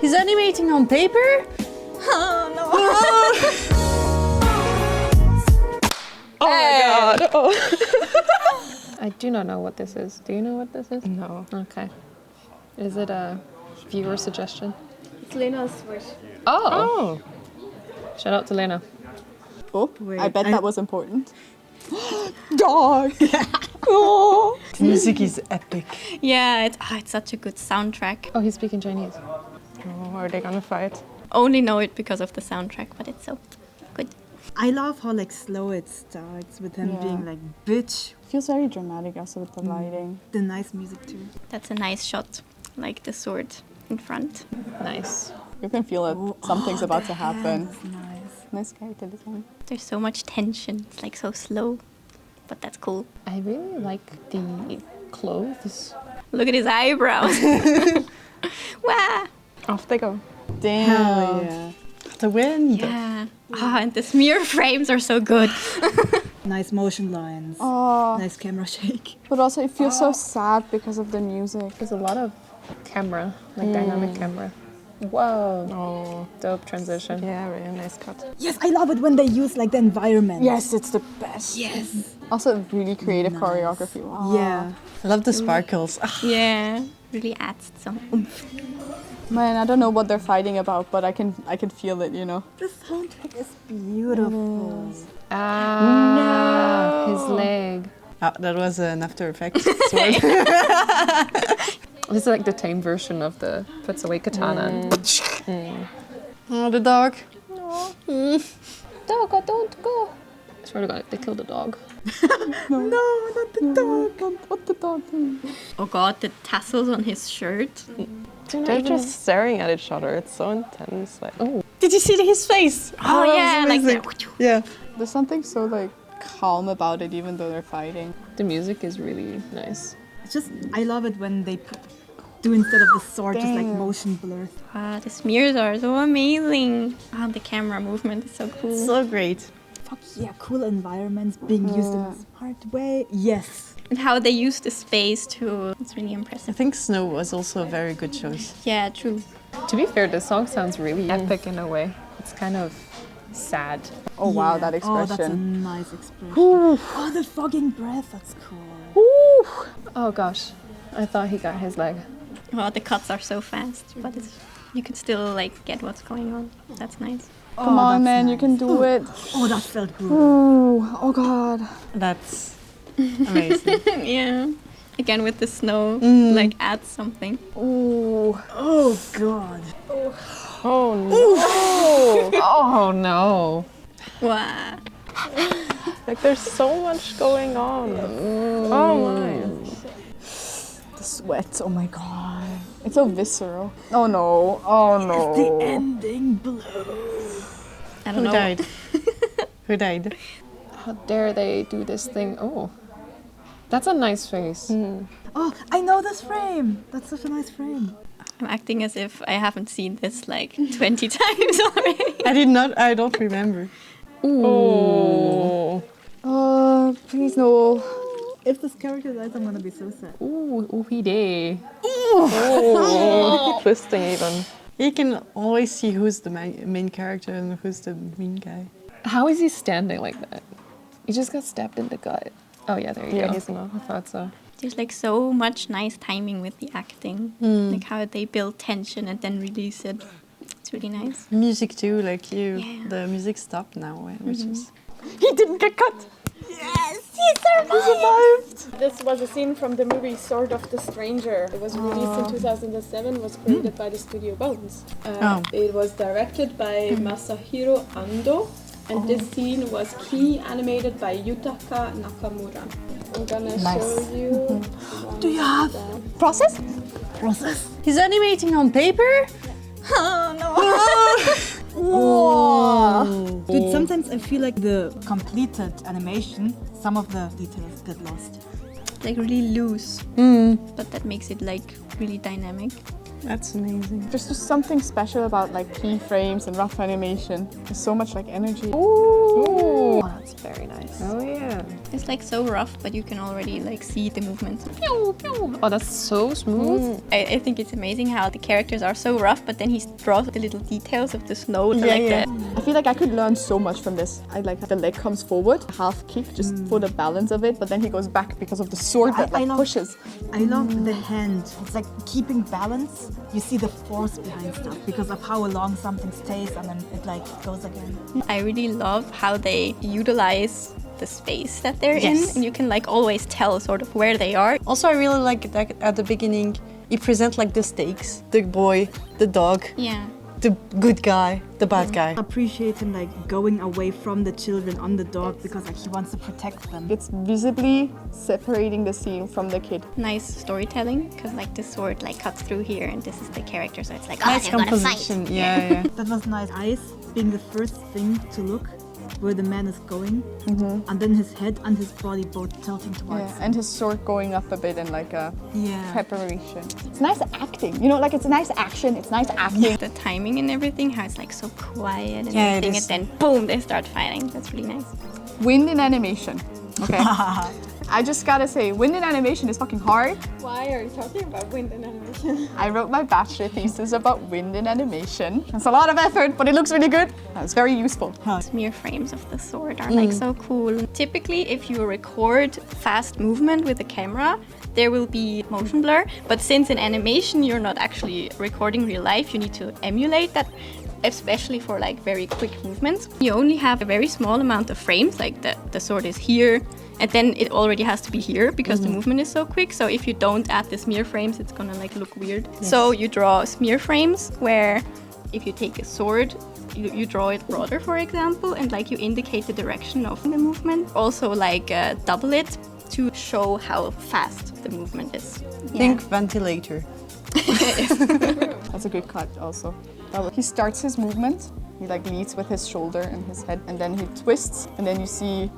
He's animating on paper? Oh no! Oh my god! Oh. I do not know what this is. Do you know what this is? No. Okay. Is it a viewer suggestion? It's Lena's wish. Oh! Shout out to Lena. Oh, Wait, I bet that was important. Dog! Oh. The music is epic. Yeah, it's such a good soundtrack. Oh, he's speaking Chinese. Oh, are they gonna fight? Only know it because of the soundtrack, but it's so good. I love how like slow it starts with him being like, bitch. Feels very dramatic also with the lighting. The nice music too. That's a nice shot, like the sword in front. Nice. You can feel it. Something's about to happen. That's nice. Nice character design. There's so much tension. It's like so slow, but that's cool. I really like the clothes. Look at his eyebrows. Wow. Off they go. Damn. Hell yeah. The wind. Yeah. Ah, and the smear frames are so good. Nice motion lines. Oh, Nice camera shake. but also it feels so sad because of the music. There's a lot of camera, like dynamic camera. Whoa. Oh, Dope transition. yeah, really nice cut. Yes, I love it when they use like the environment. Yes, it's the best. Yes. Also, really creative choreography. Wow. Yeah. I love the sparkles. Yeah. Really adds some oomph. Man, I don't know what they're fighting about, but I can feel it, you know. The soundtrack is beautiful. Ah, his leg. Oh, that was an After Effects sword. This is like the tame version of the puts away katana. Oh, the dog. Dog, don't go. I swear to God, they killed the dog. No, not the dog. What the dog do? Oh god, the tassels on his shirt. They're just staring at each other. It's so intense. Like, Oh, Did you see his face? Oh yeah, like that. Yeah. there's something so like calm about it, even though they're fighting. the music is really nice. It's just, I love it when they do instead of the sword, just like motion blurs. Wow, the smears are so amazing. Ah, the camera movement is so cool. So great. Fuck yeah, cool environments being used in a smart way. Yes. And how they use the space too. It's really I impressive. think Snow was also a very good choice. Yeah, true. To be fair, the song sounds really epic in a way. It's kind of sad. Oh wow, Yeah. that Oh, that's a expression. nice expression. Oh, the fogging breath, that's cool. Oh gosh, I thought he got his leg. Well, the cuts are so fast, but you can still like get what's going on. That's nice. Come on, man, you can do it. Oh, that felt good. Ooh, oh god. That's amazing. Yeah. Again with the snow, like adds something. Ooh. Oh, God. Oh no. Oh no. Wow. Like there's so much going on. Oh my. The sweat, oh my god. It's so visceral. Oh no. Oh no. The ending blows. I Who don't know. died? Who died? How dare they do this thing? Oh, that's a nice face. Oh, I know this frame. That's such a nice frame. I'm acting as if I haven't seen this like 20 times already. I don't remember. Oh. Please no. If this character dies, I'm gonna be so sad. Ooh, he did. Oh. Twisting even. You can always see who's the main character and who's the mean guy. How is he standing like that? He just got stabbed in the gut. Oh yeah, there you Yeah, go. he's not. I thought so. There's like so much nice timing with the acting. Like how they build tension and then release it. It's really nice. Music too, like Yeah. the music stopped now, which is He didn't get cut. Yes, he survived. This was a scene from the movie Sword of the Stranger. It was released in 2007, was created by the studio Bones. It was directed by Masahiro Ando, and this scene was key animated by Yutaka Nakamura. I'm gonna show you. Do you have Process? process? He's animating on paper? Whoa. Dude, sometimes I feel like the completed animation, some of the details get lost. Like really loose. But that makes it like really dynamic. that's amazing. There's just something special about like keyframes and rough animation. There's so much like energy. Oh, that's very nice. nice. Oh yeah. It's like so rough, but you can already like see the movements. Pew, pew. Oh, that's so smooth. I think it's amazing how the characters are so rough, but then he draws the little details of the snow. I feel like I could learn so much from this. I like the leg comes forward, half kick just for the balance of it, but then he goes back because of the sword that pushes. I love the hand. It's like keeping balance. You see the force behind stuff because of how long something stays and then it like goes again. I really love how they utilize the space that they're in, and you can like always tell sort of where they are. Also, I really like that at the beginning, he presents like the stakes. The boy, the dog, Yeah. the good guy, the bad guy. Appreciate him like going away from the children on the dog because like he wants to protect them. It's visibly separating the scene from the kid. Nice storytelling, because like the sword like cuts through here, and this is the character, so it's like, oh, Nice they're gonna fight. composition. Yeah. That was nice. Eyes being the first thing to look where the man is going, and then his head and his body both tilting towards. Yeah, and his sword going up a bit in like a Yeah. preparation. It's nice acting, you know, like it's nice action, it's nice acting. The timing and everything, how it's like so quiet and Yeah, it everything, is. and then boom, they start fighting. That's really nice. Wind in animation. Okay. I just gotta say, wind in animation is fucking hard. Why are you talking about wind and animation? I wrote my bachelor thesis about wind in animation. It's a lot of effort, but it looks really good. It's very useful. Smear frames of the sword are like so cool. Typically, if you record fast movement with the camera, there will be motion blur. But since in animation you're not actually recording real life, you need to emulate that, especially for like very quick movements. You only have a very small amount of frames, like the sword is here, and then it already has to be here because the movement is so quick. So if you don't add the smear frames, it's gonna like look weird. So you draw smear frames where if you take a sword, you draw it broader, for example, and like you indicate the direction of the movement. Also like double it to show how fast the movement is. Think ventilator. That's a good cut also. He starts his movement. He like leads with his shoulder and his head, and then he twists, and then you see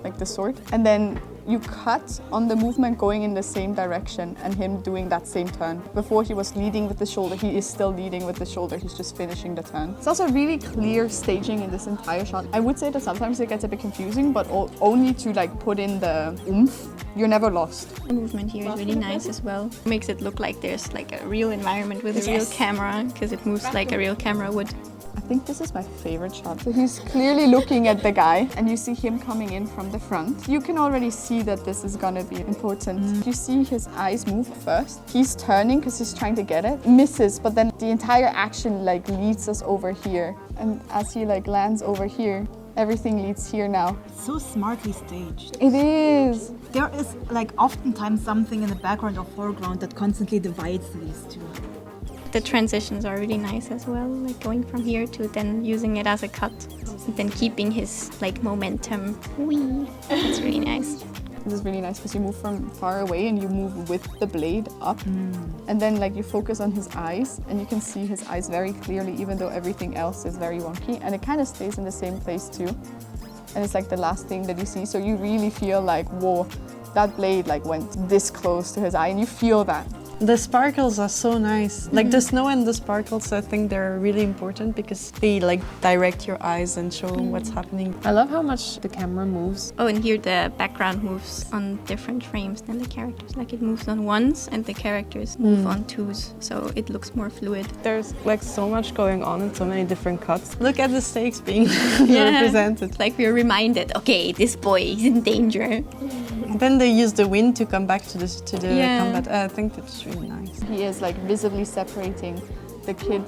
like the sword, and then you cut on the movement going in the same direction and him doing that same turn. Before he was leading with the shoulder, he is still leading with the shoulder. He's just finishing the turn. It's also really clear staging in this entire shot. I would say that sometimes it gets a bit confusing, but only to like put in the oomph. You're never lost. The movement here is really nice as well. Makes it look like there's like a real environment with a real camera, because it moves like a real camera would. I think this is my favorite shot. So he's clearly looking at the guy, and you see him coming in from the front. You can already see that this is gonna be important. You see his eyes move first. He's turning because he's trying to get it. Misses, but then the entire action like leads us over here. And as he like lands over here, everything leads here now. So smartly staged. It is. There is like oftentimes something in the background or foreground that constantly divides these two. The transitions are really nice as well, like going from here to then using it as a cut, and then keeping his like momentum. Whee! It's really nice. This is really nice because you move from far away and you move with the blade up. And then like you focus on his eyes and you can see his eyes very clearly, even though everything else is very wonky. And it kind of stays in the same place too. And it's like the last thing that you see. So you really feel like, whoa, that blade like went this close to his eye, and you feel that. The sparkles are so nice. Like the snow and the sparkles, I think they're really important because they like direct your eyes and show what's happening. I love how much the camera moves. Oh, and here the background moves on different frames than the characters. Like it moves on ones and the characters move on twos, so it looks more fluid. There's like so much going on and so many different cuts. Look at the stakes being represented. Like we're reminded, okay, this boy is in danger. Then they use the wind to come back to the combat. I think that's really nice. He is like visibly separating the kid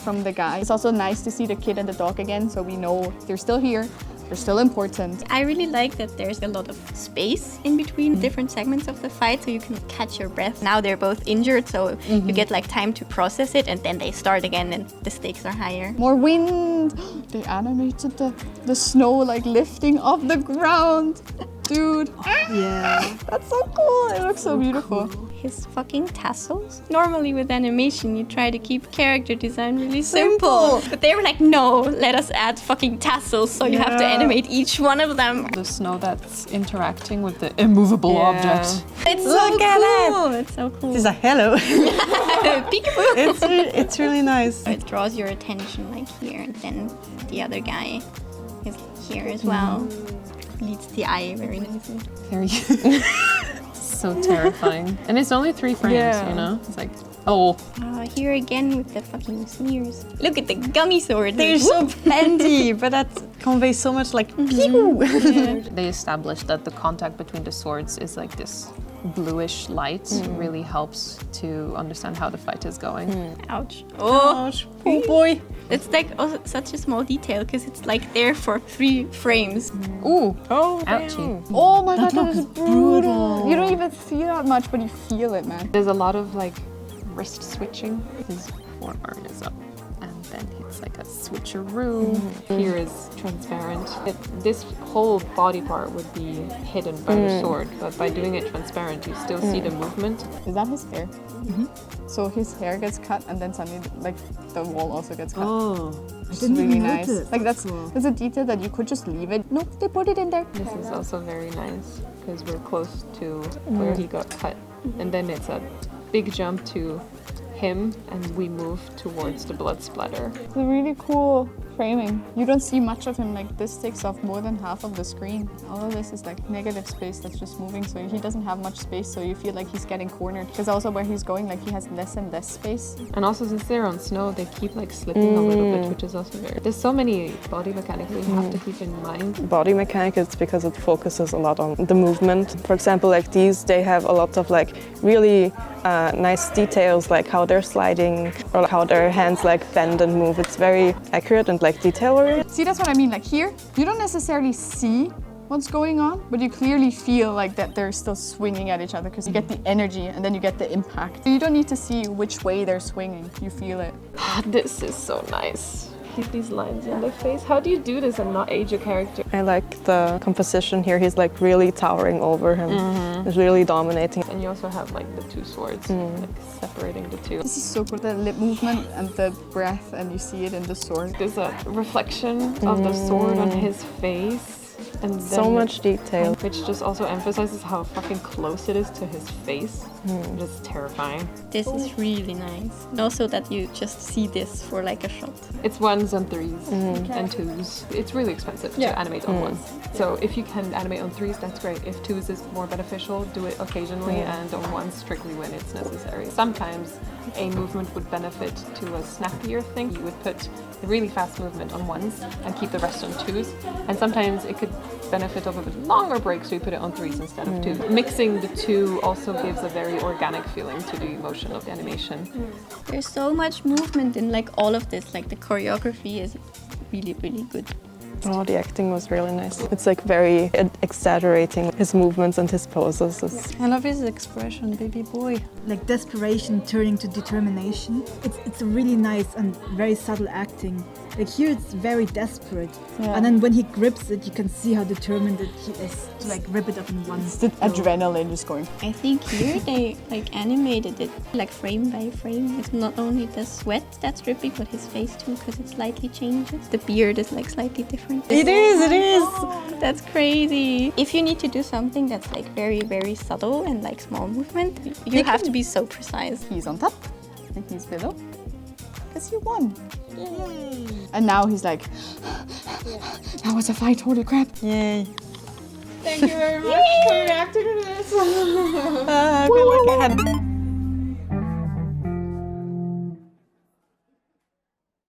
from the guy. It's also nice to see the kid and the dog again, so we know they're still here, they're still important. I really like that there's a lot of space in between different segments of the fight, so you can catch your breath. Now they're both injured, so you get like time to process it, and then they start again and the stakes are higher. More wind! They animated the snow like lifting off the ground. Dude, Yeah. that's so cool. It looks so beautiful. His fucking tassels. Normally with animation you try to keep character design really simple. But they were like, no, let us add fucking tassels, so you have to animate each one of them. The snow that's interacting with the immovable object. It's so Look at cool. It's so cool. It's a hello. Peekaboo. It's really nice. It draws your attention like here, and then the other guy is here as well. leads the eye very nicely. Very so terrifying. And it's only 3 frames, Yeah. you know? It's like, oh. Here again with the fucking smears. Look at the gummy sword. There's so plenty, but that conveys so much like pew. They established that the contact between the swords is like this bluish light. Really helps to understand how the fight is going. Ouch. Ouch. Oh boy. It's like also such a small detail because it's like there for 3 frames. Ooh, Oh, ouchie. Oh my god, that is brutal. You don't even see that much, but you feel it, man. There's a lot of like wrist switching. His forearm is up and then it's like a switcheroo. Here is transparent. This whole body part would be hidden by the sword, but by doing it transparent you still see the movement. Is that his hair? So his hair gets cut and then suddenly like the wall also gets cut. Oh, I It's didn't really even nice. notice. Like that's cool. a detail that you could just leave it. Nope, they put it in there. This is also very nice because we're close to where he got cut. And then it's a big jump to him and we move towards the blood splatter. It's a really cool framing. You don't see much of him, like this takes off more than half of the screen. All of this is like negative space that's just moving, so he doesn't have much space, so you feel like he's getting cornered. Because also where he's going, like he has less and less space. And also since they're on snow, they keep like slipping a little bit, which is also very... There's so many body mechanics that you have to keep in mind. body mechanic is because it focuses a lot on the movement. For example, like these, they have a lot of like really nice details, like how they're sliding or how their hands like bend and move. It's very accurate and like detail-oriented. See, that's what I mean. Like here, you don't necessarily see what's going on, but you clearly feel like that they're still swinging at each other because you get the energy and then you get the impact. You don't need to see which way they're swinging. You feel it. This is so nice. Keep these lines in the face. How do you do this and not age a character? I like the composition here. He's like really towering over him. He's really dominating. And you also have like the 2 swords, like separating the 2. This is so cool. The lip movement and the breath, and you see it in the sword. There's a reflection of the sword on his face. And So then much detail. which just also emphasizes how fucking close it is to his face. It's terrifying. This is really nice. And also that you just see this for like a shot. It's 1s and 3s and 2s. It's really expensive to animate on 1s. So if you can animate on 3s, that's great. If 2s is more beneficial, do it occasionally and on 1s strictly when it's necessary. Sometimes a movement would benefit to a snappier thing. You would put a really fast movement on 1s and keep the rest on 2s. And sometimes it could benefit of a bit longer break, so you put it on 3s instead of 2s. Mixing the 2 also gives a very organic feeling to the emotion of the animation. There's so much movement in like all of this. Like the choreography is really, really good. Oh, the acting was really nice. It's like very exaggerating his movements and his poses. I love his expression, baby boy. Like desperation turning to determination. It's a really nice and very subtle acting. Like here it's very desperate. And then when he grips it, you can see how determined that he is to like rip it up in one. It's the adrenaline just going. I think here they like animated it like frame by frame. It's not only the sweat that's dripping, but his face too, because it slightly changes. The beard is like slightly different. It is. That's crazy. If you need to do something that's like very, very subtle and like small movement, you have to be so precise. He's on top and he's below. Because he won. Yay. And now he's like, that was a fight, holy crap. Yay. Thank you very much for reacting to this. I feel like I had